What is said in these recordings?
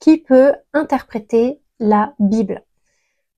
Qui peut interpréter la Bible?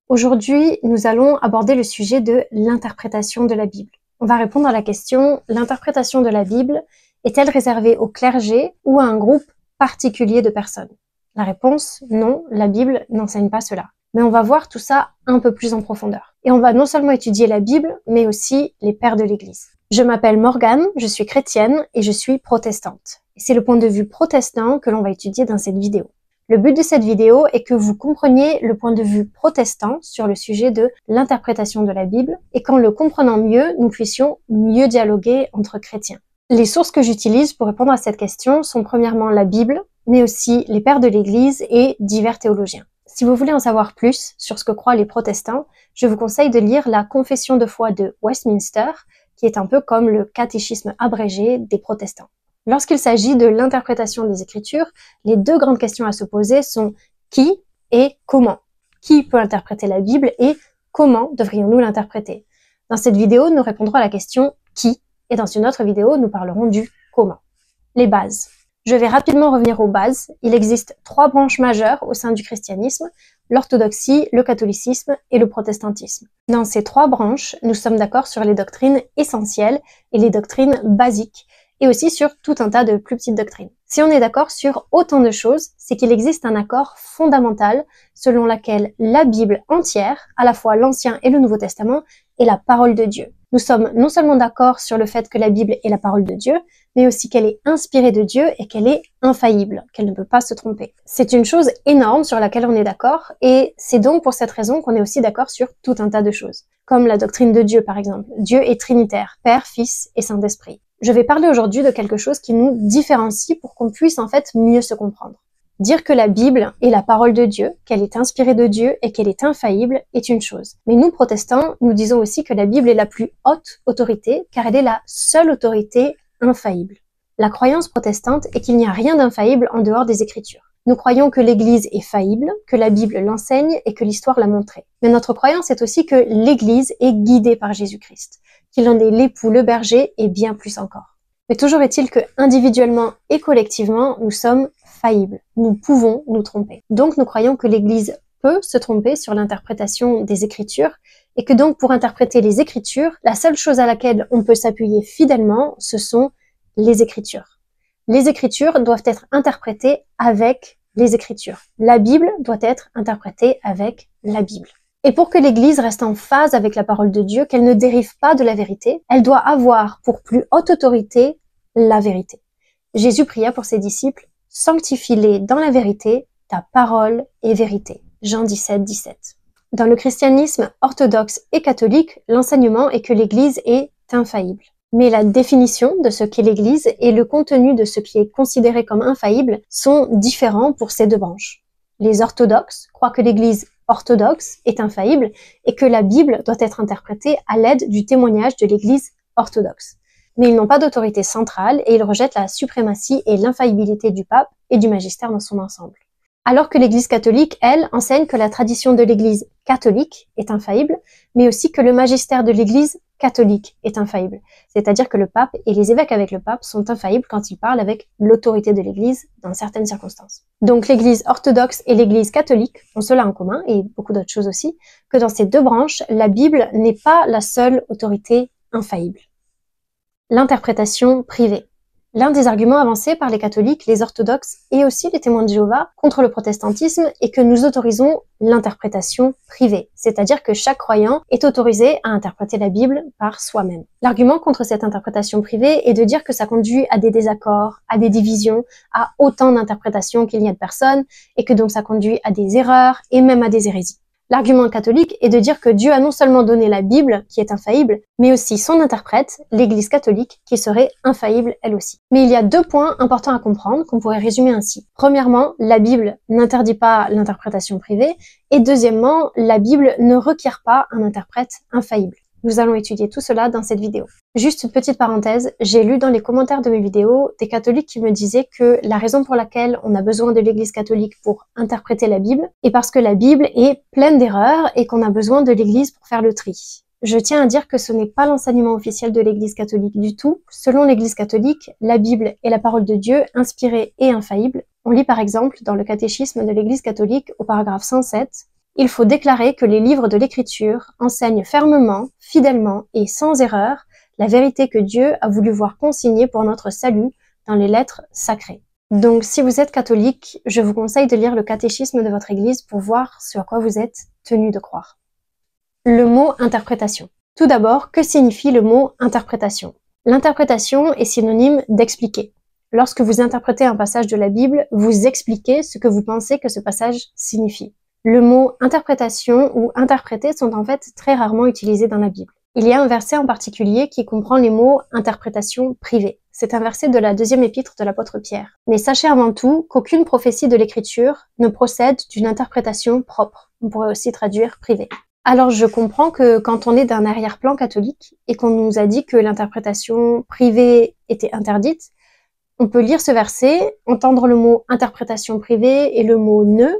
Aujourd'hui, nous allons aborder le sujet de l'interprétation de la Bible. On va répondre à la question, l'interprétation de la Bible est-elle réservée au clergé ou à un groupe particulier de personnes? La réponse, non, la Bible n'enseigne pas cela. Mais on va voir tout ça un peu plus en profondeur. Et on va non seulement étudier la Bible, mais aussi les pères de l'Église. Je m'appelle Morgane, je suis chrétienne et je suis protestante. Et c'est le point de vue protestant que l'on va étudier dans cette vidéo. Le but de cette vidéo est que vous compreniez le point de vue protestant sur le sujet de l'interprétation de la Bible et qu'en le comprenant mieux, nous puissions mieux dialoguer entre chrétiens. Les sources que j'utilise pour répondre à cette question sont premièrement la Bible, mais aussi les pères de l'Église et divers théologiens. Si vous voulez en savoir plus sur ce que croient les protestants, je vous conseille de lire la Confession de foi de Westminster, qui est un peu comme le catéchisme abrégé des protestants. Lorsqu'il s'agit de l'interprétation des Écritures, les deux grandes questions à se poser sont qui et comment. Qui peut interpréter la Bible et comment devrions-nous l'interpréter? Dans cette vidéo, nous répondrons à la question qui et dans une autre vidéo, nous parlerons du comment. Les bases. Je vais rapidement revenir aux bases. Il existe 3 branches majeures au sein du christianisme, l'orthodoxie, le catholicisme et le protestantisme. Dans ces 3 branches, nous sommes d'accord sur les doctrines essentielles et les doctrines basiques, et aussi sur tout un tas de plus petites doctrines. Si on est d'accord sur autant de choses, c'est qu'il existe un accord fondamental selon lequel la Bible entière, à la fois l'Ancien et le Nouveau Testament, est la parole de Dieu. Nous sommes non seulement d'accord sur le fait que la Bible est la parole de Dieu, mais aussi qu'elle est inspirée de Dieu et qu'elle est infaillible, qu'elle ne peut pas se tromper. C'est une chose énorme sur laquelle on est d'accord, et c'est donc pour cette raison qu'on est aussi d'accord sur tout un tas de choses. Comme la doctrine de Dieu par exemple. Dieu est trinitaire, Père, Fils et Saint-Esprit. Je vais parler aujourd'hui de quelque chose qui nous différencie pour qu'on puisse en fait mieux se comprendre. Dire que la Bible est la parole de Dieu, qu'elle est inspirée de Dieu et qu'elle est infaillible est une chose. Mais nous, protestants, nous disons aussi que la Bible est la plus haute autorité car elle est la seule autorité infaillible. La croyance protestante est qu'il n'y a rien d'infaillible en dehors des Écritures. Nous croyons que l'Église est faillible, que la Bible l'enseigne et que l'histoire l'a montré. Mais notre croyance est aussi que l'Église est guidée par Jésus-Christ, qu'il en est l'époux, le berger et bien plus encore. Mais toujours est-il que individuellement et collectivement, nous sommes faillibles. Nous pouvons nous tromper. Donc nous croyons que l'Église peut se tromper sur l'interprétation des Écritures et que donc pour interpréter les Écritures, la seule chose à laquelle on peut s'appuyer fidèlement, ce sont les Écritures. Les Écritures doivent être interprétées avec les Écritures. La Bible doit être interprétée avec la Bible. Et pour que l'Église reste en phase avec la parole de Dieu, qu'elle ne dérive pas de la vérité, elle doit avoir pour plus haute autorité la vérité. Jésus pria pour ses disciples, « Sanctifie-les dans la vérité, ta parole est vérité. » Jean 17, 17. Dans le christianisme orthodoxe et catholique, l'enseignement est que l'Église est infaillible. Mais la définition de ce qu'est l'Église et le contenu de ce qui est considéré comme infaillible sont différents pour ces deux branches. Les orthodoxes croient que l'Église orthodoxe est infaillible et que la Bible doit être interprétée à l'aide du témoignage de l'Église orthodoxe. Mais ils n'ont pas d'autorité centrale et ils rejettent la suprématie et l'infaillibilité du pape et du magistère dans son ensemble. Alors que l'Église catholique, elle, enseigne que la tradition de l'Église catholique est infaillible, mais aussi que le magistère de l'Église catholique est infaillible. C'est-à-dire que le pape et les évêques avec le pape sont infaillibles quand ils parlent avec l'autorité de l'Église dans certaines circonstances. Donc l'Église orthodoxe et l'Église catholique ont cela en commun, et beaucoup d'autres choses aussi, que dans ces deux branches, la Bible n'est pas la seule autorité infaillible. L'interprétation privée. L'un des arguments avancés par les catholiques, les orthodoxes et aussi les témoins de Jéhovah contre le protestantisme est que nous autorisons l'interprétation privée, c'est-à-dire que chaque croyant est autorisé à interpréter la Bible par soi-même. L'argument contre cette interprétation privée est de dire que ça conduit à des désaccords, à des divisions, à autant d'interprétations qu'il y a de personnes, et que donc ça conduit à des erreurs et même à des hérésies. L'argument catholique est de dire que Dieu a non seulement donné la Bible, qui est infaillible, mais aussi son interprète, l'Église catholique, qui serait infaillible elle aussi. Mais il y a 2 points importants à comprendre qu'on pourrait résumer ainsi. Premièrement, la Bible n'interdit pas l'interprétation privée, et deuxièmement, la Bible ne requiert pas un interprète infaillible. Nous allons étudier tout cela dans cette vidéo. Juste une petite parenthèse, j'ai lu dans les commentaires de mes vidéos des catholiques qui me disaient que la raison pour laquelle on a besoin de l'Église catholique pour interpréter la Bible est parce que la Bible est pleine d'erreurs et qu'on a besoin de l'Église pour faire le tri. Je tiens à dire que ce n'est pas l'enseignement officiel de l'Église catholique du tout. Selon l'Église catholique, la Bible est la parole de Dieu, inspirée et infaillible. On lit par exemple dans le catéchisme de l'Église catholique au paragraphe 107 « Il faut déclarer que les livres de l'Écriture enseignent fermement, fidèlement et sans erreur la vérité que Dieu a voulu voir consignée pour notre salut dans les lettres sacrées. » Donc si vous êtes catholique, je vous conseille de lire le catéchisme de votre Église pour voir ce à quoi vous êtes tenu de croire. Le mot interprétation. Tout d'abord, que signifie le mot interprétation? L'interprétation est synonyme d'expliquer. Lorsque vous interprétez un passage de la Bible, vous expliquez ce que vous pensez que ce passage signifie. Le mot interprétation ou interpréter sont en fait très rarement utilisés dans la Bible. Il y a un verset en particulier qui comprend les mots interprétation privée. C'est un verset de la deuxième épître de l'apôtre Pierre. Mais sachez avant tout qu'aucune prophétie de l'Écriture ne procède d'une interprétation propre. On pourrait aussi traduire privée. Alors je comprends que quand on est d'un arrière-plan catholique et qu'on nous a dit que l'interprétation privée était interdite, on peut lire ce verset, entendre le mot interprétation privée et le mot ne,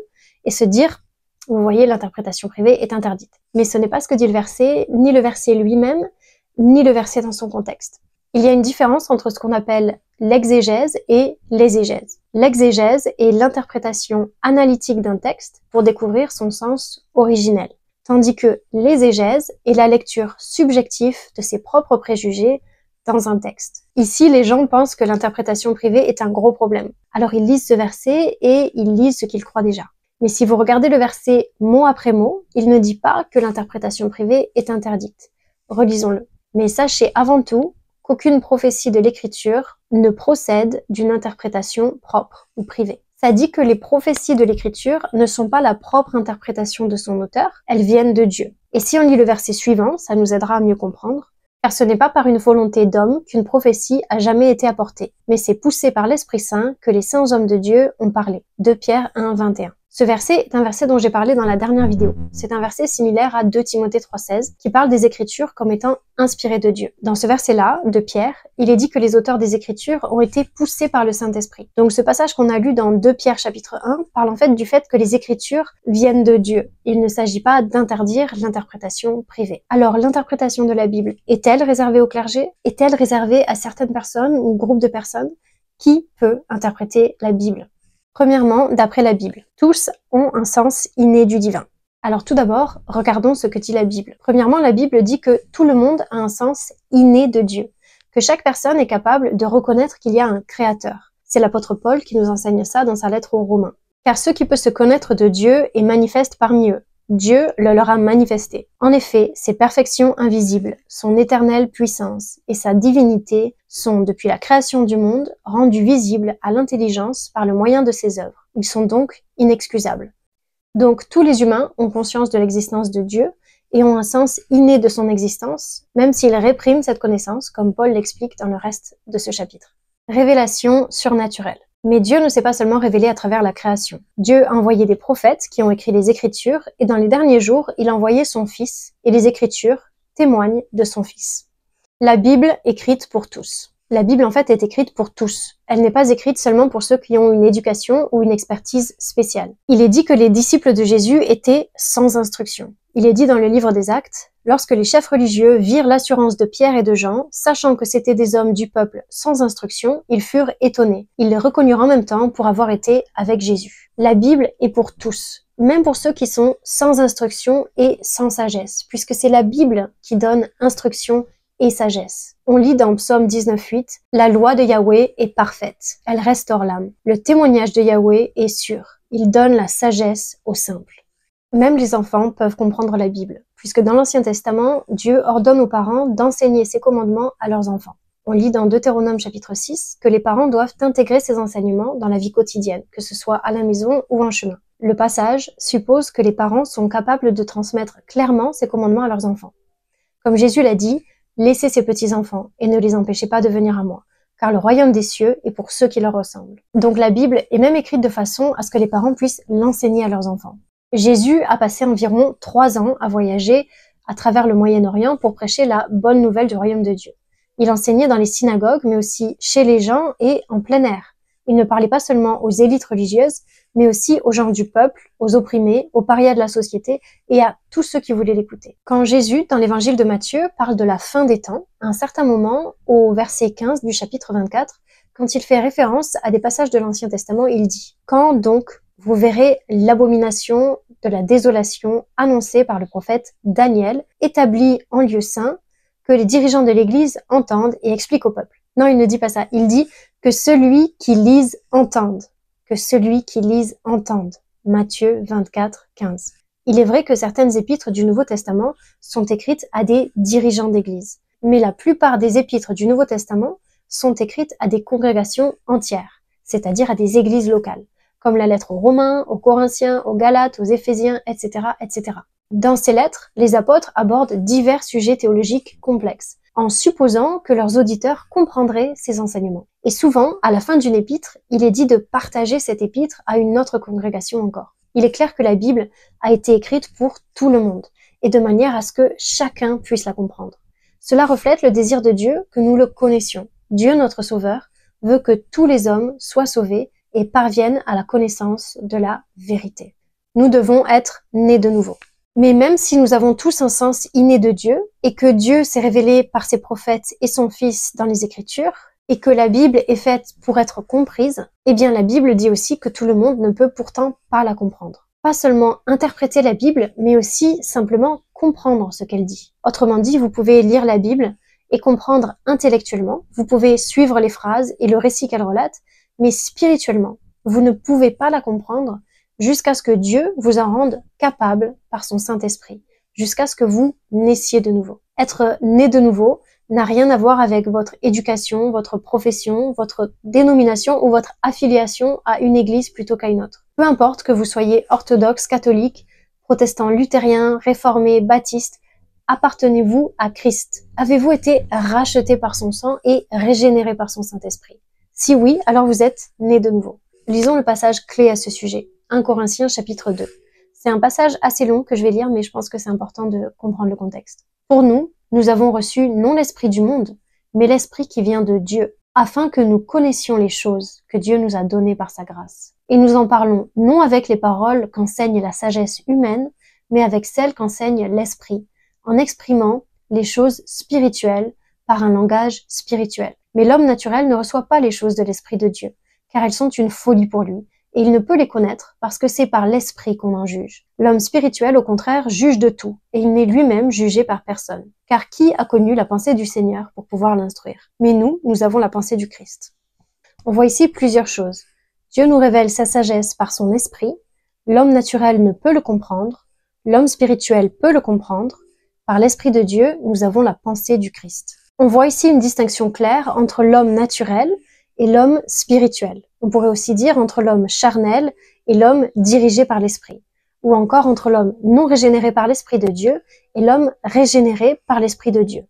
et se dire, vous voyez, l'interprétation privée est interdite. Mais ce n'est pas ce que dit le verset, ni le verset lui-même, ni le verset dans son contexte. Il y a une différence entre ce qu'on appelle l'exégèse et l'exégèse. L'exégèse est l'interprétation analytique d'un texte pour découvrir son sens originel, tandis que l'exégèse est la lecture subjective de ses propres préjugés dans un texte. Ici, les gens pensent que l'interprétation privée est un gros problème. Alors ils lisent ce verset et ils lisent ce qu'ils croient déjà. Mais si vous regardez le verset mot après mot, il ne dit pas que l'interprétation privée est interdite. Relisons-le. Mais sachez avant tout qu'aucune prophétie de l'Écriture ne procède d'une interprétation propre ou privée. Ça dit que les prophéties de l'Écriture ne sont pas la propre interprétation de son auteur, elles viennent de Dieu. Et si on lit le verset suivant, ça nous aidera à mieux comprendre. Car ce n'est pas par une volonté d'homme qu'une prophétie a jamais été apportée, mais c'est poussé par l'Esprit Saint que les saints hommes de Dieu ont parlé. 2 Pierre 1, 21. Ce verset est un verset dont j'ai parlé dans la dernière vidéo. C'est un verset similaire à 2 Timothée 3,16 qui parle des Écritures comme étant inspirées de Dieu. Dans ce verset-là, de Pierre, il est dit que les auteurs des Écritures ont été poussés par le Saint-Esprit. Donc ce passage qu'on a lu dans 2 Pierre chapitre 1 parle en fait du fait que les Écritures viennent de Dieu. Il ne s'agit pas d'interdire l'interprétation privée. Alors l'interprétation de la Bible est-elle réservée au clergé? Est-elle réservée à certaines personnes ou groupes de personnes? Qui peut interpréter la Bible? Premièrement, d'après la Bible, tous ont un sens inné du divin. Alors tout d'abord, regardons ce que dit la Bible. Premièrement, la Bible dit que tout le monde a un sens inné de Dieu, que chaque personne est capable de reconnaître qu'il y a un créateur. C'est l'apôtre Paul qui nous enseigne ça dans sa lettre aux Romains. Car ce qui peut se connaître de Dieu est manifeste parmi eux. Dieu le leur a manifesté. En effet, ses perfections invisibles, son éternelle puissance et sa divinité sont, depuis la création du monde, rendus visibles à l'intelligence par le moyen de ses œuvres. Ils sont donc inexcusables. Donc tous les humains ont conscience de l'existence de Dieu et ont un sens inné de son existence, même s'ils répriment cette connaissance, comme Paul l'explique dans le reste de ce chapitre. Révélation surnaturelle. Mais Dieu ne s'est pas seulement révélé à travers la création. Dieu a envoyé des prophètes qui ont écrit les Écritures, et dans les derniers jours, il a envoyé son Fils, et les Écritures témoignent de son Fils. La Bible écrite pour tous. La Bible en fait est écrite pour tous. Elle n'est pas écrite seulement pour ceux qui ont une éducation ou une expertise spéciale. Il est dit que les disciples de Jésus étaient sans instruction. Il est dit dans le livre des Actes, lorsque les chefs religieux virent l'assurance de Pierre et de Jean, sachant que c'étaient des hommes du peuple sans instruction, ils furent étonnés. Ils les reconnurent en même temps pour avoir été avec Jésus. La Bible est pour tous, même pour ceux qui sont sans instruction et sans sagesse, puisque c'est la Bible qui donne instruction et sagesse. On lit dans Psaume 19,8 « La loi de Yahweh est parfaite, elle restaure l'âme. Le témoignage de Yahweh est sûr, il donne la sagesse aux simples. » Même les enfants peuvent comprendre la Bible, puisque dans l'Ancien Testament, Dieu ordonne aux parents d'enseigner ses commandements à leurs enfants. On lit dans Deutéronome chapitre 6 que les parents doivent intégrer ces enseignements dans la vie quotidienne, que ce soit à la maison ou en chemin. Le passage suppose que les parents sont capables de transmettre clairement ces commandements à leurs enfants. Comme Jésus l'a dit, « Laissez ces petits enfants et ne les empêchez pas de venir à moi, car le royaume des cieux est pour ceux qui leur ressemblent. » Donc la Bible est même écrite de façon à ce que les parents puissent l'enseigner à leurs enfants. Jésus a passé environ 3 ans à voyager à travers le Moyen-Orient pour prêcher la bonne nouvelle du royaume de Dieu. Il enseignait dans les synagogues, mais aussi chez les gens et en plein air. Il ne parlait pas seulement aux élites religieuses, mais aussi aux gens du peuple, aux opprimés, aux parias de la société et à tous ceux qui voulaient l'écouter. Quand Jésus, dans l'évangile de Matthieu, parle de la fin des temps, à un certain moment, au verset 15 du chapitre 24, quand il fait référence à des passages de l'Ancien Testament, il dit « Quand donc vous verrez l'abomination de la désolation annoncée par le prophète Daniel, établie en lieu saint, que les dirigeants de l'Église entendent et expliquent au peuple. » Non, il ne dit pas ça. Il dit que celui qui lise entende. Que celui qui lise entende. Matthieu 24, 15. Il est vrai que certaines épîtres du Nouveau Testament sont écrites à des dirigeants d'Église. Mais la plupart des épîtres du Nouveau Testament sont écrites à des congrégations entières, c'est-à-dire à des églises locales, comme la lettre aux Romains, aux Corinthiens, aux Galates, aux Éphésiens, etc., etc. Dans ces lettres, les apôtres abordent divers sujets théologiques complexes, en supposant que leurs auditeurs comprendraient ces enseignements. Et souvent, à la fin d'une épître, il est dit de partager cette épître à une autre congrégation encore. Il est clair que la Bible a été écrite pour tout le monde, et de manière à ce que chacun puisse la comprendre. Cela reflète le désir de Dieu que nous le connaissions. Dieu, notre Sauveur, veut que tous les hommes soient sauvés et parviennent à la connaissance de la vérité. Nous devons être nés de nouveau. Mais même si nous avons tous un sens inné de Dieu, et que Dieu s'est révélé par ses prophètes et son Fils dans les Écritures, et que la Bible est faite pour être comprise, eh bien la Bible dit aussi que tout le monde ne peut pourtant pas la comprendre. Pas seulement interpréter la Bible, mais aussi simplement comprendre ce qu'elle dit. Autrement dit, vous pouvez lire la Bible et comprendre intellectuellement, vous pouvez suivre les phrases et le récit qu'elle relate, mais spirituellement, vous ne pouvez pas la comprendre jusqu'à ce que Dieu vous en rende capable par son Saint-Esprit, jusqu'à ce que vous naissiez de nouveau. Être né de nouveau n'a rien à voir avec votre éducation, votre profession, votre dénomination ou votre affiliation à une église plutôt qu'à une autre. Peu importe que vous soyez orthodoxe, catholique, protestant, luthérien, réformé, baptiste, appartenez-vous à Christ? Avez-vous été racheté par son sang et régénéré par son Saint-Esprit? Si oui, alors vous êtes né de nouveau. Lisons le passage clé à ce sujet, 1 Corinthiens chapitre 2. C'est un passage assez long que je vais lire, mais je pense que c'est important de comprendre le contexte. Pour nous, nous avons reçu non l'esprit du monde, mais l'esprit qui vient de Dieu, afin que nous connaissions les choses que Dieu nous a données par sa grâce. Et nous en parlons non avec les paroles qu'enseigne la sagesse humaine, mais avec celles qu'enseigne l'esprit, en exprimant les choses spirituelles par un langage spirituel. Mais l'homme naturel ne reçoit pas les choses de l'esprit de Dieu, car elles sont une folie pour lui, et il ne peut les connaître parce que c'est par l'esprit qu'on en juge. L'homme spirituel, au contraire, juge de tout, et il n'est lui-même jugé par personne. Car qui a connu la pensée du Seigneur pour pouvoir l'instruire? Mais nous avons la pensée du Christ. On voit ici plusieurs choses. Dieu nous révèle sa sagesse par son esprit, l'homme naturel ne peut le comprendre, l'homme spirituel peut le comprendre, par l'esprit de Dieu, nous avons la pensée du Christ. On voit ici une distinction claire entre l'homme naturel et l'homme spirituel. On pourrait aussi dire entre l'homme charnel et l'homme dirigé par l'esprit, ou encore entre l'homme non régénéré par l'esprit de Dieu et l'homme régénéré par l'esprit de Dieu.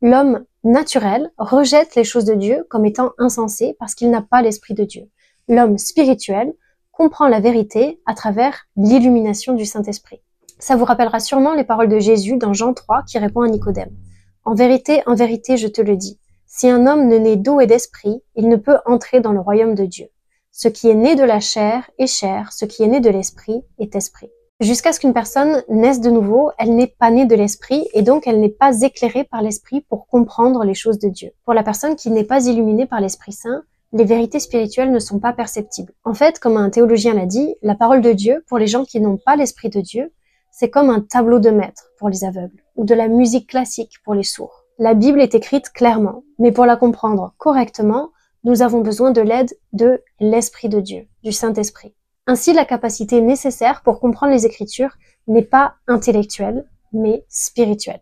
L'homme naturel rejette les choses de Dieu comme étant insensées parce qu'il n'a pas l'esprit de Dieu. L'homme spirituel comprend la vérité à travers l'illumination du Saint-Esprit. Ça vous rappellera sûrement les paroles de Jésus dans Jean 3 qui répond à Nicodème. En vérité, je te le dis, si un homme ne naît d'eau et d'esprit, il ne peut entrer dans le royaume de Dieu. Ce qui est né de la chair est chair, ce qui est né de l'esprit est esprit. Jusqu'à ce qu'une personne naisse de nouveau, elle n'est pas née de l'esprit et donc elle n'est pas éclairée par l'esprit pour comprendre les choses de Dieu. Pour la personne qui n'est pas illuminée par l'Esprit Saint, les vérités spirituelles ne sont pas perceptibles. En fait, comme un théologien l'a dit, la parole de Dieu, pour les gens qui n'ont pas l'Esprit de Dieu, c'est comme un tableau de maître pour les aveugles, ou de la musique classique pour les sourds. La Bible est écrite clairement, mais pour la comprendre correctement, nous avons besoin de l'aide de l'Esprit de Dieu, du Saint-Esprit. Ainsi, la capacité nécessaire pour comprendre les Écritures n'est pas intellectuelle, mais spirituelle.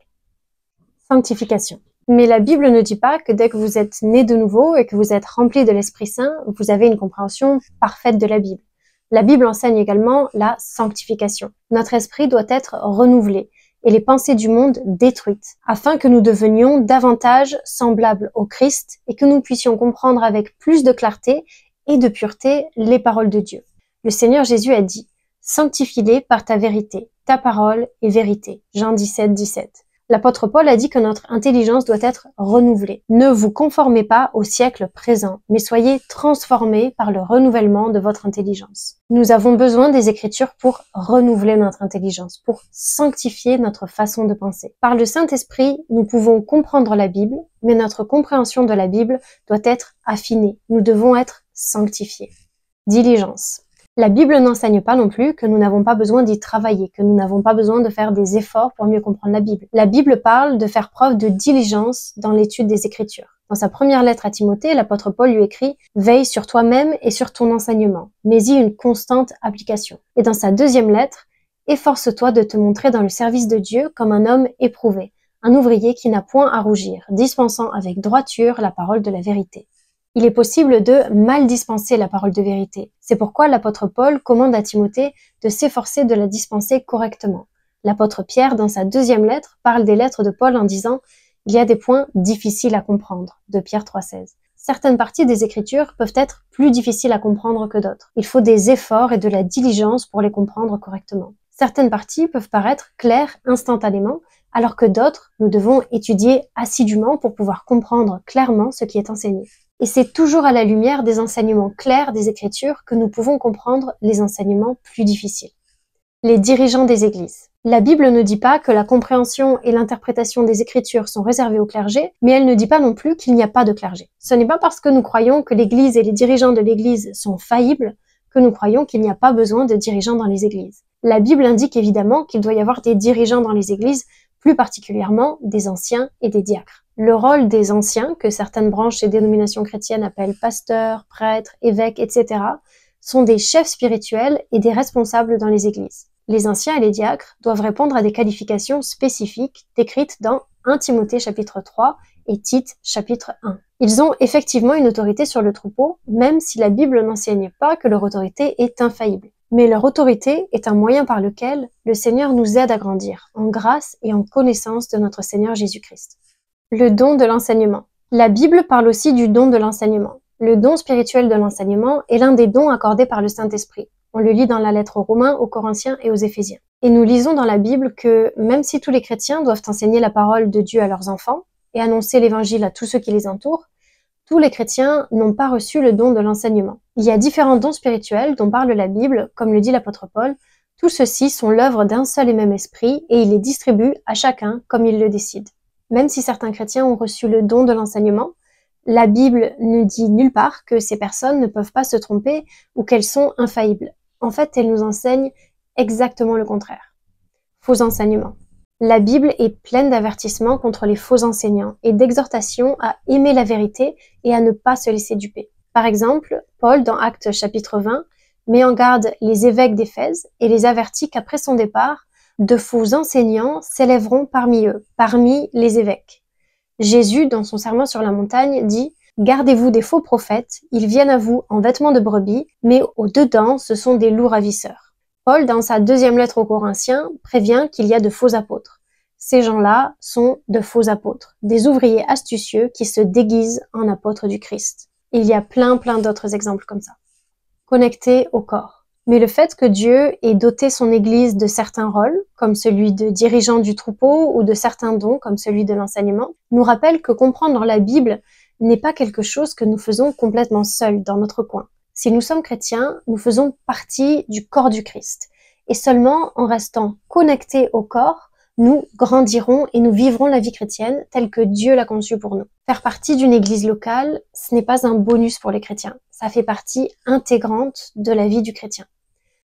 Sanctification. Mais la Bible ne dit pas que dès que vous êtes né de nouveau et que vous êtes rempli de l'Esprit Saint, vous avez une compréhension parfaite de la Bible. La Bible enseigne également la sanctification. Notre esprit doit être renouvelé et les pensées du monde détruites, afin que nous devenions davantage semblables au Christ et que nous puissions comprendre avec plus de clarté et de pureté les paroles de Dieu. Le Seigneur Jésus a dit « Sanctifie-les par ta vérité, ta parole est vérité » Jean 17, 17. L'apôtre Paul a dit que notre intelligence doit être renouvelée. Ne vous conformez pas au siècle présent, mais soyez transformés par le renouvellement de votre intelligence. Nous avons besoin des Écritures pour renouveler notre intelligence, pour sanctifier notre façon de penser. Par le Saint-Esprit, nous pouvons comprendre la Bible, mais notre compréhension de la Bible doit être affinée. Nous devons être sanctifiés. Diligence. La Bible n'enseigne pas non plus que nous n'avons pas besoin d'y travailler, que nous n'avons pas besoin de faire des efforts pour mieux comprendre la Bible. La Bible parle de faire preuve de diligence dans l'étude des Écritures. Dans sa première lettre à Timothée, l'apôtre Paul lui écrit « Veille sur toi-même et sur ton enseignement, mais y une constante application. » Et dans sa deuxième lettre, « Efforce-toi de te montrer dans le service de Dieu comme un homme éprouvé, un ouvrier qui n'a point à rougir, dispensant avec droiture la parole de la vérité. » Il est possible de mal dispenser la parole de vérité. C'est pourquoi l'apôtre Paul commande à Timothée de s'efforcer de la dispenser correctement. L'apôtre Pierre, dans sa deuxième lettre, parle des lettres de Paul en disant « Il y a des points difficiles à comprendre » de Pierre 3,16. Certaines parties des Écritures peuvent être plus difficiles à comprendre que d'autres. Il faut des efforts et de la diligence pour les comprendre correctement. Certaines parties peuvent paraître claires instantanément, alors que d'autres, nous devons étudier assidûment pour pouvoir comprendre clairement ce qui est enseigné. Et c'est toujours à la lumière des enseignements clairs des Écritures que nous pouvons comprendre les enseignements plus difficiles. Les dirigeants des églises. La Bible ne dit pas que la compréhension et l'interprétation des Écritures sont réservées au clergé, mais elle ne dit pas non plus qu'il n'y a pas de clergé. Ce n'est pas parce que nous croyons que l'Église et les dirigeants de l'Église sont faillibles que nous croyons qu'il n'y a pas besoin de dirigeants dans les églises. La Bible indique évidemment qu'il doit y avoir des dirigeants dans les églises, plus particulièrement des anciens et des diacres. Le rôle des anciens, que certaines branches et dénominations chrétiennes appellent pasteurs, prêtres, évêques, etc., sont des chefs spirituels et des responsables dans les églises. Les anciens et les diacres doivent répondre à des qualifications spécifiques décrites dans 1 Timothée chapitre 3 et Tite chapitre 1. Ils ont effectivement une autorité sur le troupeau, même si la Bible n'enseigne pas que leur autorité est infaillible. Mais leur autorité est un moyen par lequel le Seigneur nous aide à grandir, en grâce et en connaissance de notre Seigneur Jésus-Christ. Le don de l'enseignement. La Bible parle aussi du don de l'enseignement. Le don spirituel de l'enseignement est l'un des dons accordés par le Saint-Esprit. On le lit dans la lettre aux Romains, aux Corinthiens et aux Éphésiens. Et nous lisons dans la Bible que même si tous les chrétiens doivent enseigner la parole de Dieu à leurs enfants et annoncer l'évangile à tous ceux qui les entourent, tous les chrétiens n'ont pas reçu le don de l'enseignement. Il y a différents dons spirituels dont parle la Bible, comme le dit l'apôtre Paul. Tous ceux-ci sont l'œuvre d'un seul et même esprit et il les distribue à chacun comme il le décide. Même si certains chrétiens ont reçu le don de l'enseignement, la Bible ne dit nulle part que ces personnes ne peuvent pas se tromper ou qu'elles sont infaillibles. En fait, elle nous enseigne exactement le contraire. Faux enseignements. La Bible est pleine d'avertissements contre les faux enseignants et d'exhortations à aimer la vérité et à ne pas se laisser duper. Par exemple, Paul, dans Actes chapitre 20, met en garde les évêques d'Éphèse et les avertit qu'après son départ, de faux enseignants s'élèveront parmi eux, parmi les évêques. Jésus, dans son sermon sur la montagne, dit « Gardez-vous des faux prophètes, ils viennent à vous en vêtements de brebis, mais au-dedans, ce sont des loups ravisseurs. » Paul, dans sa deuxième lettre aux Corinthiens, prévient qu'il y a de faux apôtres. Ces gens-là sont de faux apôtres, des ouvriers astucieux qui se déguisent en apôtres du Christ. Et il y a plein d'autres exemples comme ça. Connectés au corps. Mais le fait que Dieu ait doté son Église de certains rôles, comme celui de dirigeant du troupeau ou de certains dons, comme celui de l'enseignement, nous rappelle que comprendre la Bible n'est pas quelque chose que nous faisons complètement seuls dans notre coin. Si nous sommes chrétiens, nous faisons partie du corps du Christ. Et seulement en restant connectés au corps, nous grandirons et nous vivrons la vie chrétienne telle que Dieu l'a conçue pour nous. Faire partie d'une église locale, ce n'est pas un bonus pour les chrétiens. Ça fait partie intégrante de la vie du chrétien.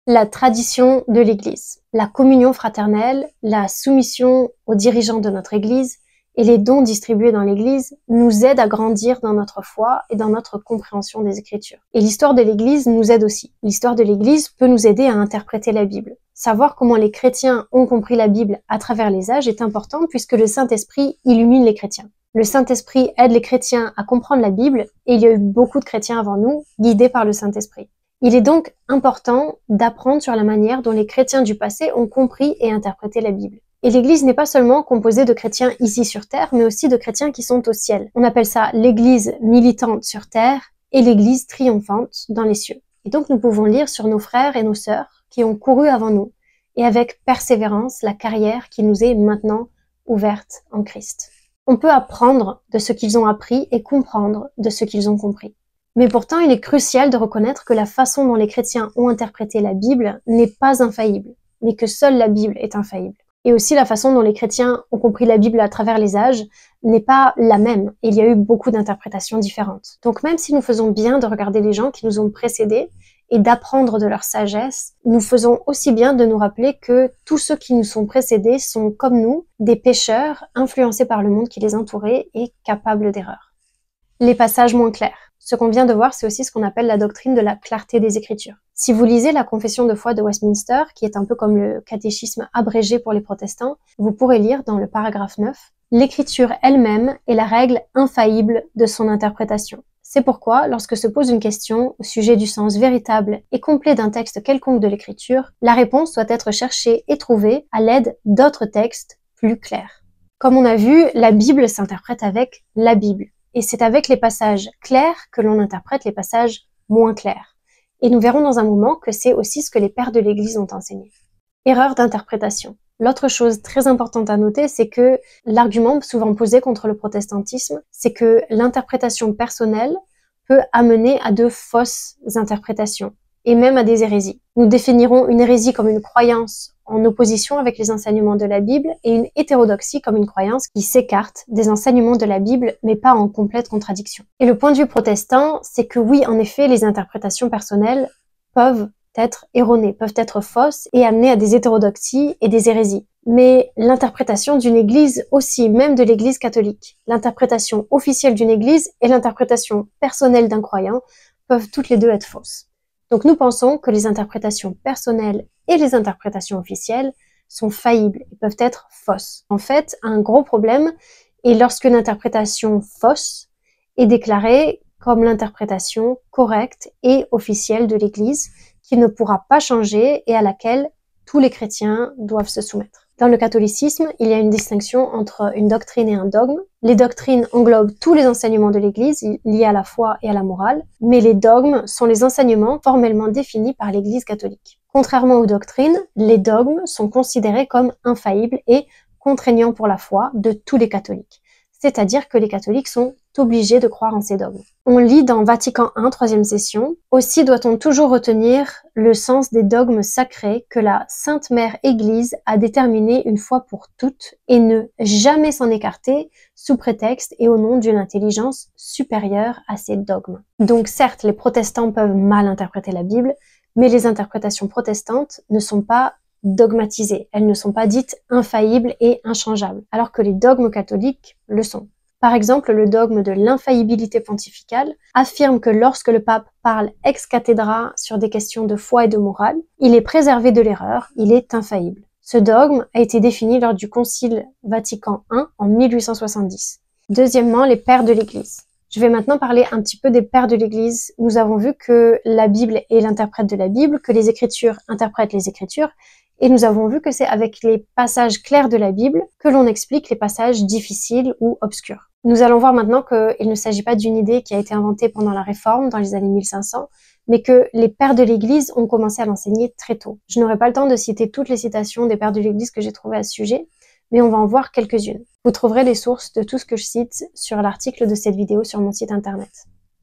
La tradition de l'Église, la communion fraternelle, la soumission aux dirigeants de notre Église et les dons distribués dans l'Église nous aident à grandir dans notre foi et dans notre compréhension des Écritures. Et l'histoire de l'Église nous aide aussi. L'histoire de l'Église peut nous aider à interpréter la Bible. Savoir comment les chrétiens ont compris la Bible à travers les âges est important puisque le Saint-Esprit illumine les chrétiens. Le Saint-Esprit aide les chrétiens à comprendre la Bible et il y a eu beaucoup de chrétiens avant nous guidés par le Saint-Esprit. Il est donc important d'apprendre sur la manière dont les chrétiens du passé ont compris et interprété la Bible. Et l'Église n'est pas seulement composée de chrétiens ici sur terre, mais aussi de chrétiens qui sont au ciel. On appelle ça l'Église militante sur terre et l'Église triomphante dans les cieux. Et donc nous pouvons lire sur nos frères et nos sœurs qui ont couru avant nous et avec persévérance la carrière qui nous est maintenant ouvertes en Christ. On peut apprendre de ce qu'ils ont appris et comprendre de ce qu'ils ont compris. Mais pourtant, il est crucial de reconnaître que la façon dont les chrétiens ont interprété la Bible n'est pas infaillible, mais que seule la Bible est infaillible. Et aussi la façon dont les chrétiens ont compris la Bible à travers les âges n'est pas la même. Il y a eu beaucoup d'interprétations différentes. Donc même si nous faisons bien de regarder les gens qui nous ont précédés et d'apprendre de leur sagesse, nous faisons aussi bien de nous rappeler que tous ceux qui nous sont précédés sont comme nous, des pécheurs influencés par le monde qui les entourait et capables d'erreurs. Les passages moins clairs. Ce qu'on vient de voir, c'est aussi ce qu'on appelle la doctrine de la clarté des Écritures. Si vous lisez la Confession de foi de Westminster, qui est un peu comme le catéchisme abrégé pour les protestants, vous pourrez lire dans le paragraphe 9 « L'Écriture elle-même est la règle infaillible de son interprétation. C'est pourquoi, lorsque se pose une question au sujet du sens véritable et complet d'un texte quelconque de l'Écriture, la réponse doit être cherchée et trouvée à l'aide d'autres textes plus clairs. » Comme on a vu, la Bible s'interprète avec la Bible. Et c'est avec les passages clairs que l'on interprète les passages moins clairs. Et nous verrons dans un moment que c'est aussi ce que les pères de l'Église ont enseigné. Erreur d'interprétation. L'autre chose très importante à noter, c'est que l'argument souvent posé contre le protestantisme, c'est que l'interprétation personnelle peut amener à de fausses interprétations, et même à des hérésies. Nous définirons une hérésie comme une croyance en opposition avec les enseignements de la Bible et une hétérodoxie comme une croyance qui s'écarte des enseignements de la Bible mais pas en complète contradiction. Et le point de vue protestant, c'est que oui, en effet, les interprétations personnelles peuvent être erronées, peuvent être fausses et amener à des hétérodoxies et des hérésies. Mais l'interprétation d'une église aussi, même de l'église catholique, l'interprétation officielle d'une église et l'interprétation personnelle d'un croyant peuvent toutes les deux être fausses. Donc nous pensons que les interprétations personnelles et les interprétations officielles sont faillibles et peuvent être fausses. En fait, un gros problème est lorsque l'interprétation fausse est déclarée comme l'interprétation correcte et officielle de l'Église qui ne pourra pas changer et à laquelle tous les chrétiens doivent se soumettre. Dans le catholicisme, il y a une distinction entre une doctrine et un dogme. Les doctrines englobent tous les enseignements de l'Église liés à la foi et à la morale, mais les dogmes sont les enseignements formellement définis par l'Église catholique. Contrairement aux doctrines, les dogmes sont considérés comme infaillibles et contraignants pour la foi de tous les catholiques. C'est-à-dire que les catholiques sont obligés de croire en ces dogmes. On lit dans Vatican I, 3e session, « Aussi doit-on toujours retenir le sens des dogmes sacrés que la Sainte Mère Église a déterminés une fois pour toutes et ne jamais s'en écarter sous prétexte et au nom d'une intelligence supérieure à ces dogmes. » Donc certes, les protestants peuvent mal interpréter la Bible, mais les interprétations protestantes ne sont pas dogmatisées, elles ne sont pas dites infaillibles et inchangeables, alors que les dogmes catholiques le sont. Par exemple, le dogme de l'infaillibilité pontificale affirme que lorsque le pape parle ex cathedra sur des questions de foi et de morale, il est préservé de l'erreur, il est infaillible. Ce dogme a été défini lors du Concile Vatican I en 1870. Deuxièmement, les pères de l'Église. Je vais maintenant parler un petit peu des pères de l'Église. Nous avons vu que la Bible est l'interprète de la Bible, que les Écritures interprètent les Écritures, et nous avons vu que c'est avec les passages clairs de la Bible que l'on explique les passages difficiles ou obscurs. Nous allons voir maintenant qu'il ne s'agit pas d'une idée qui a été inventée pendant la Réforme, dans les années 1500, mais que les pères de l'Église ont commencé à l'enseigner très tôt. Je n'aurai pas le temps de citer toutes les citations des pères de l'Église que j'ai trouvées à ce sujet, mais on va en voir quelques-unes. Vous trouverez les sources de tout ce que je cite sur l'article de cette vidéo sur mon site internet.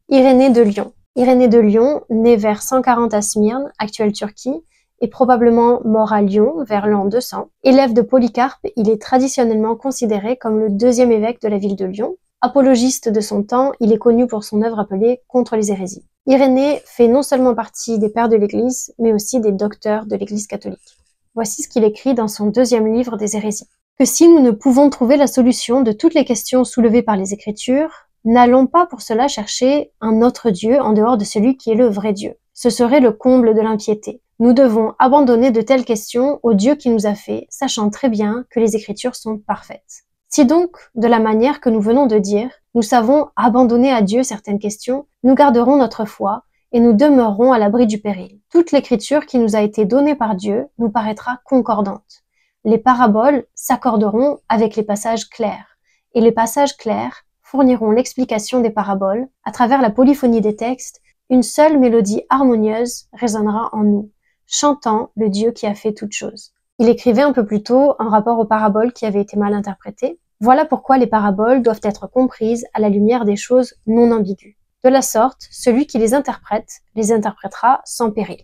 Irénée de Lyon. Irénée de Lyon, né vers 140 à Smyrne, actuelle Turquie, est probablement mort à Lyon vers l'an 200. Élève de Polycarpe, il est traditionnellement considéré comme le deuxième évêque de la ville de Lyon. Apologiste de son temps, il est connu pour son œuvre appelée Contre les hérésies. Irénée fait non seulement partie des pères de l'Église, mais aussi des docteurs de l'Église catholique. Voici ce qu'il écrit dans son deuxième livre des hérésies. Que si nous ne pouvons trouver la solution de toutes les questions soulevées par les Écritures, n'allons pas pour cela chercher un autre Dieu en dehors de celui qui est le vrai Dieu. Ce serait le comble de l'impiété. Nous devons abandonner de telles questions au Dieu qui nous a fait, sachant très bien que les Écritures sont parfaites. Si donc, de la manière que nous venons de dire, nous savons abandonner à Dieu certaines questions, nous garderons notre foi et nous demeurerons à l'abri du péril. Toute l'Écriture qui nous a été donnée par Dieu nous paraîtra concordante. Les paraboles s'accorderont avec les passages clairs, et les passages clairs fourniront l'explication des paraboles. À travers la polyphonie des textes, une seule mélodie harmonieuse résonnera en nous, chantant le Dieu qui a fait toutes choses. Il écrivait un peu plus tôt en rapport aux paraboles qui avaient été mal interprétées. Voilà pourquoi les paraboles doivent être comprises à la lumière des choses non ambiguës. De la sorte, celui qui les interprétera sans péril.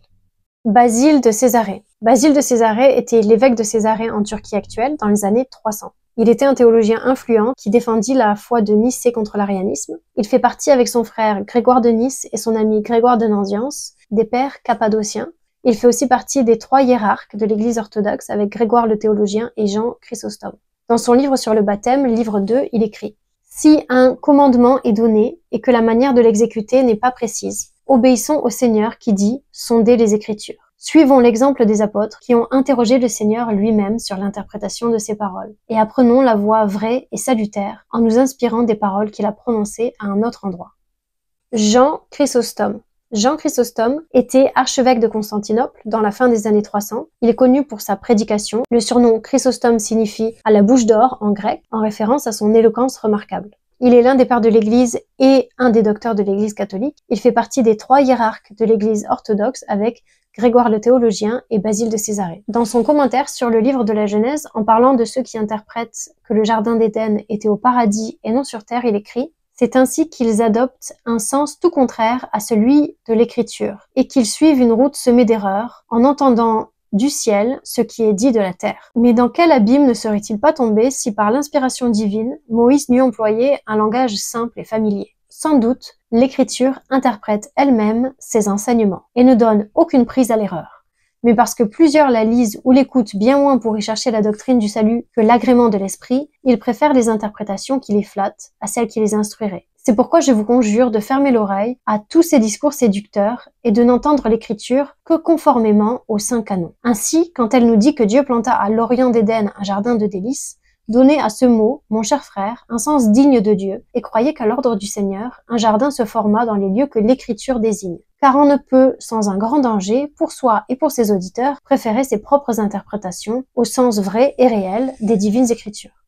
Basile de Césarée. Basile de Césarée était l'évêque de Césarée en Turquie actuelle dans les années 300. Il était un théologien influent qui défendit la foi de Nicée contre l'arianisme. Il fait partie avec son frère Grégoire de Nice et son ami Grégoire de Naziance des pères cappadociens. Il fait aussi partie des 3 hiérarques de l'Église orthodoxe avec Grégoire le théologien et Jean Chrysostome. Dans son livre sur le baptême, livre 2, il écrit « Si un commandement est donné et que la manière de l'exécuter n'est pas précise, obéissons au Seigneur qui dit « Sondez les Écritures ». Suivons l'exemple des apôtres qui ont interrogé le Seigneur lui-même sur l'interprétation de ces paroles et apprenons la voie vraie et salutaire en nous inspirant des paroles qu'il a prononcées à un autre endroit. Jean Chrysostome. Jean Chrysostome était archevêque de Constantinople dans la fin des années 300. Il est connu pour sa prédication. Le surnom Chrysostome signifie « à la bouche d'or » en grec, en référence à son éloquence remarquable. Il est l'un des pères de l'Église et un des docteurs de l'Église catholique. Il fait partie des 3 hiérarques de l'Église orthodoxe avec Grégoire le théologien et Basile de Césarée. Dans son commentaire sur le livre de la Genèse, en parlant de ceux qui interprètent que le jardin d'Éden était au paradis et non sur terre, il écrit « C'est ainsi qu'ils adoptent un sens tout contraire à celui de l'écriture, et qu'ils suivent une route semée d'erreurs, en entendant du ciel ce qui est dit de la terre. Mais dans quel abîme ne serait-il pas tombé si par l'inspiration divine, Moïse n'eût employé un langage simple et familier? Sans doute, l'écriture interprète elle-même ses enseignements, et ne donne aucune prise à l'erreur. Mais parce que plusieurs la lisent ou l'écoutent bien moins pour y chercher la doctrine du salut que l'agrément de l'esprit, ils préfèrent les interprétations qui les flattent à celles qui les instruiraient. C'est pourquoi je vous conjure de fermer l'oreille à tous ces discours séducteurs et de n'entendre l'écriture que conformément au saint canon. Ainsi, quand elle nous dit que Dieu planta à l'orient d'Éden un jardin de délices, donnez à ce mot, mon cher frère, un sens digne de Dieu, et croyez qu'à l'ordre du Seigneur, un jardin se forma dans les lieux que l'Écriture désigne. Car on ne peut, sans un grand danger, pour soi et pour ses auditeurs, préférer ses propres interprétations au sens vrai et réel des divines Écritures.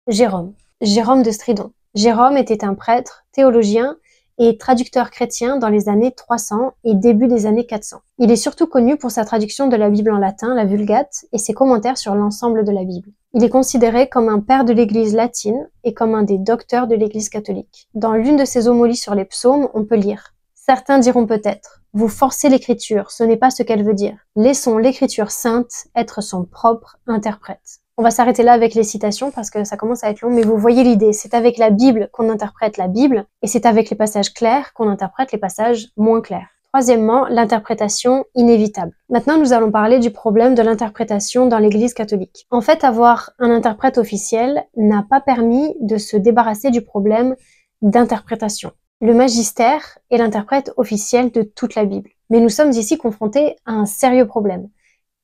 Jérôme. Jérôme de Stridon. Jérôme était un prêtre, théologien et traducteur chrétien dans les années 300 et début des années 400. Il est surtout connu pour sa traduction de la Bible en latin, la Vulgate, et ses commentaires sur l'ensemble de la Bible. Il est considéré comme un père de l'Église latine et comme un des docteurs de l'Église catholique. Dans l'une de ses homilies sur les psaumes, on peut lire « Certains diront peut-être, vous forcez l'Écriture, ce n'est pas ce qu'elle veut dire. Laissons l'Écriture sainte être son propre interprète. » On va s'arrêter là avec les citations parce que ça commence à être long, mais vous voyez l'idée. C'est avec la Bible qu'on interprète la Bible et c'est avec les passages clairs qu'on interprète les passages moins clairs. Troisièmement, l'interprétation inévitable. Maintenant, nous allons parler du problème de l'interprétation dans l'Église catholique. En fait, avoir un interprète officiel n'a pas permis de se débarrasser du problème d'interprétation. Le magistère est l'interprète officiel de toute la Bible. Mais nous sommes ici confrontés à un sérieux problème.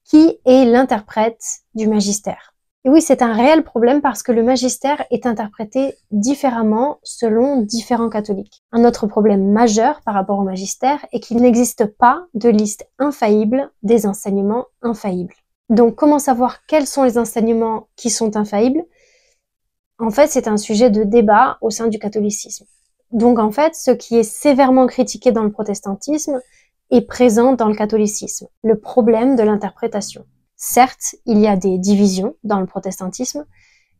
Qui est l'interprète du magistère ? Et oui, c'est un réel problème parce que le magistère est interprété différemment selon différents catholiques. Un autre problème majeur par rapport au magistère est qu'il n'existe pas de liste infaillible des enseignements infaillibles. Donc, comment savoir quels sont les enseignements qui sont infaillibles? En fait, c'est un sujet de débat au sein du catholicisme. Donc, en fait, ce qui est sévèrement critiqué dans le protestantisme est présent dans le catholicisme, le problème de l'interprétation. Certes, il y a des divisions dans le protestantisme,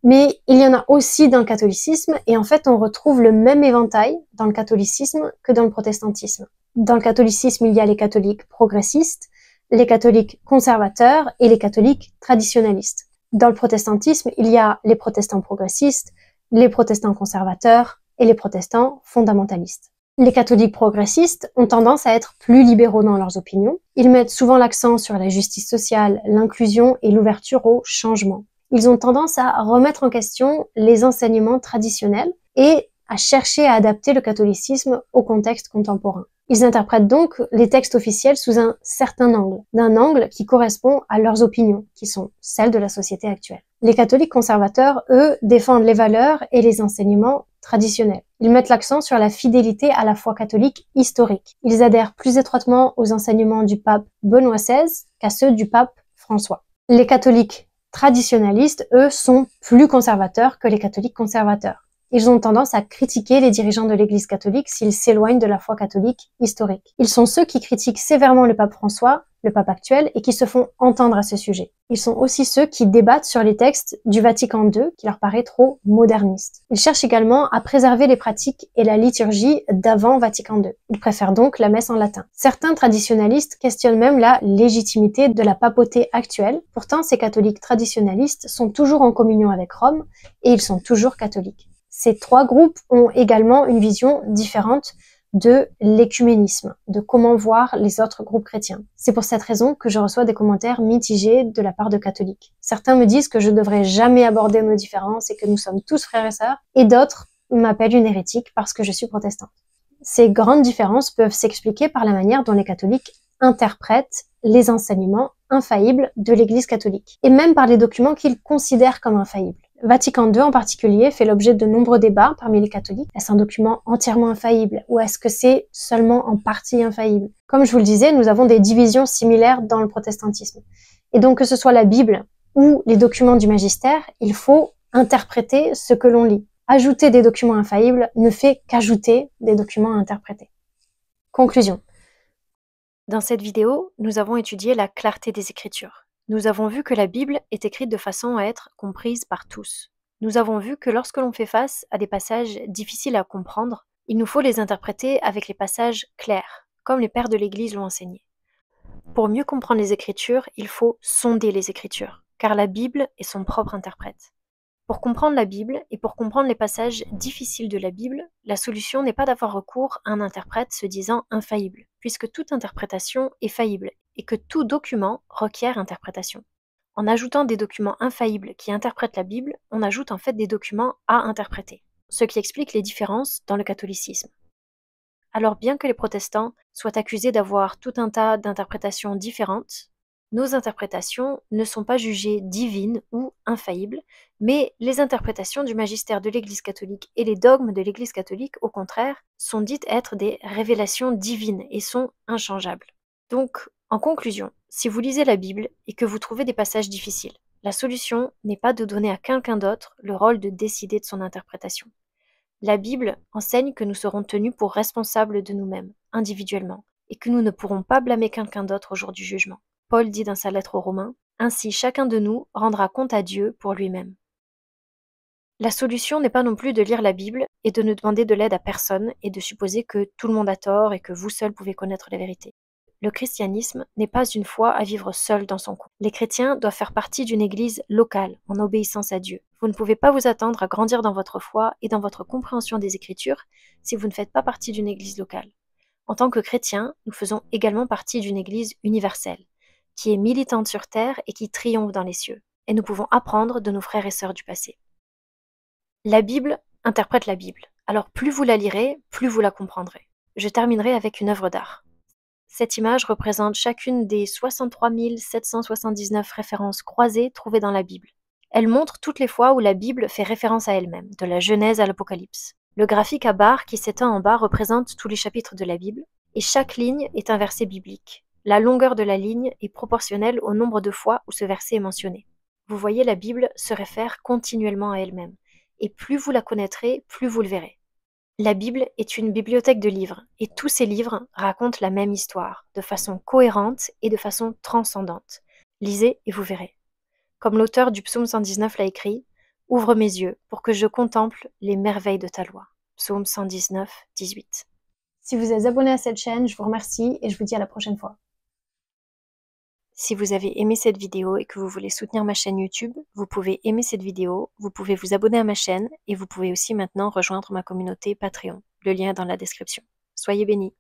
mais il y en a aussi dans le catholicisme, et en fait, on retrouve le même éventail dans le catholicisme que dans le protestantisme. Dans le catholicisme, il y a les catholiques progressistes, les catholiques conservateurs et les catholiques traditionalistes. Dans le protestantisme, il y a les protestants progressistes, les protestants conservateurs et les protestants fondamentalistes. Les catholiques progressistes ont tendance à être plus libéraux dans leurs opinions. Ils mettent souvent l'accent sur la justice sociale, l'inclusion et l'ouverture au changement. Ils ont tendance à remettre en question les enseignements traditionnels et à chercher à adapter le catholicisme au contexte contemporain. Ils interprètent donc les textes officiels sous un certain angle, d'un angle qui correspond à leurs opinions, qui sont celles de la société actuelle. Les catholiques conservateurs, eux, défendent les valeurs et les enseignements traditionnels. Ils mettent l'accent sur la fidélité à la foi catholique historique. Ils adhèrent plus étroitement aux enseignements du pape Benoît XVI qu'à ceux du pape François. Les catholiques traditionalistes, eux, sont plus conservateurs que les catholiques conservateurs. Ils ont tendance à critiquer les dirigeants de l'Église catholique s'ils s'éloignent de la foi catholique historique. Ils sont ceux qui critiquent sévèrement le pape François, le pape actuel, et qui se font entendre à ce sujet. Ils sont aussi ceux qui débattent sur les textes du Vatican II, qui leur paraît trop modernistes. Ils cherchent également à préserver les pratiques et la liturgie d'avant Vatican II. Ils préfèrent donc la messe en latin. Certains traditionalistes questionnent même la légitimité de la papauté actuelle. Pourtant, ces catholiques traditionalistes sont toujours en communion avec Rome et ils sont toujours catholiques. Ces trois groupes ont également une vision différente de l'écuménisme, de comment voir les autres groupes chrétiens. C'est pour cette raison que je reçois des commentaires mitigés de la part de catholiques. Certains me disent que je ne devrais jamais aborder nos différences et que nous sommes tous frères et sœurs, et d'autres m'appellent une hérétique parce que je suis protestante. Ces grandes différences peuvent s'expliquer par la manière dont les catholiques interprètent les enseignements infaillibles de l'Église catholique, et même par les documents qu'ils considèrent comme infaillibles. Vatican II en particulier fait l'objet de nombreux débats parmi les catholiques. Est-ce un document entièrement infaillible ou est-ce que c'est seulement en partie infaillible? Comme je vous le disais, nous avons des divisions similaires dans le protestantisme. Et donc que ce soit la Bible ou les documents du magistère, il faut interpréter ce que l'on lit. Ajouter des documents infaillibles ne fait qu'ajouter des documents à interpréter. Conclusion. Dans cette vidéo, nous avons étudié la clarté des Écritures. Nous avons vu que la Bible est écrite de façon à être comprise par tous. Nous avons vu que lorsque l'on fait face à des passages difficiles à comprendre, il nous faut les interpréter avec les passages clairs, comme les pères de l'Église l'ont enseigné. Pour mieux comprendre les Écritures, il faut sonder les Écritures, car la Bible est son propre interprète. Pour comprendre la Bible et pour comprendre les passages difficiles de la Bible, la solution n'est pas d'avoir recours à un interprète se disant infaillible, puisque toute interprétation est faillible et que tout document requiert interprétation. En ajoutant des documents infaillibles qui interprètent la Bible, on ajoute en fait des documents à interpréter, ce qui explique les différences dans le catholicisme. Alors bien que les protestants soient accusés d'avoir tout un tas d'interprétations différentes, nos interprétations ne sont pas jugées divines ou infaillibles, mais les interprétations du magistère de l'Église catholique et les dogmes de l'Église catholique, au contraire, sont dites être des révélations divines et sont inchangeables. Donc, en conclusion, si vous lisez la Bible et que vous trouvez des passages difficiles, la solution n'est pas de donner à quelqu'un d'autre le rôle de décider de son interprétation. La Bible enseigne que nous serons tenus pour responsables de nous-mêmes, individuellement, et que nous ne pourrons pas blâmer quelqu'un d'autre au jour du jugement. Paul dit dans sa lettre aux Romains, « Ainsi chacun de nous rendra compte à Dieu pour lui-même. » La solution n'est pas non plus de lire la Bible et de ne demander de l'aide à personne et de supposer que tout le monde a tort et que vous seul pouvez connaître la vérité. Le christianisme n'est pas une foi à vivre seul dans son coin. Les chrétiens doivent faire partie d'une église locale, en obéissance à Dieu. Vous ne pouvez pas vous attendre à grandir dans votre foi et dans votre compréhension des Écritures si vous ne faites pas partie d'une église locale. En tant que chrétiens, nous faisons également partie d'une église universelle, qui est militante sur terre et qui triomphe dans les cieux. Et nous pouvons apprendre de nos frères et sœurs du passé. La Bible interprète la Bible. Alors plus vous la lirez, plus vous la comprendrez. Je terminerai avec une œuvre d'art. Cette image représente chacune des 63 779 références croisées trouvées dans la Bible. Elle montre toutes les fois où la Bible fait référence à elle-même, de la Genèse à l'Apocalypse. Le graphique à barres qui s'étend en bas représente tous les chapitres de la Bible, et chaque ligne est un verset biblique. La longueur de la ligne est proportionnelle au nombre de fois où ce verset est mentionné. Vous voyez, la Bible se réfère continuellement à elle-même, et plus vous la connaîtrez, plus vous le verrez. La Bible est une bibliothèque de livres, et tous ces livres racontent la même histoire, de façon cohérente et de façon transcendante. Lisez et vous verrez. Comme l'auteur du psaume 119 l'a écrit, « Ouvre mes yeux pour que je contemple les merveilles de ta loi ». Psaume 119, 18. Si vous êtes abonné à cette chaîne, je vous remercie et je vous dis à la prochaine fois. Si vous avez aimé cette vidéo et que vous voulez soutenir ma chaîne YouTube, vous pouvez aimer cette vidéo, vous pouvez vous abonner à ma chaîne et vous pouvez aussi maintenant rejoindre ma communauté Patreon. Le lien est dans la description. Soyez bénis.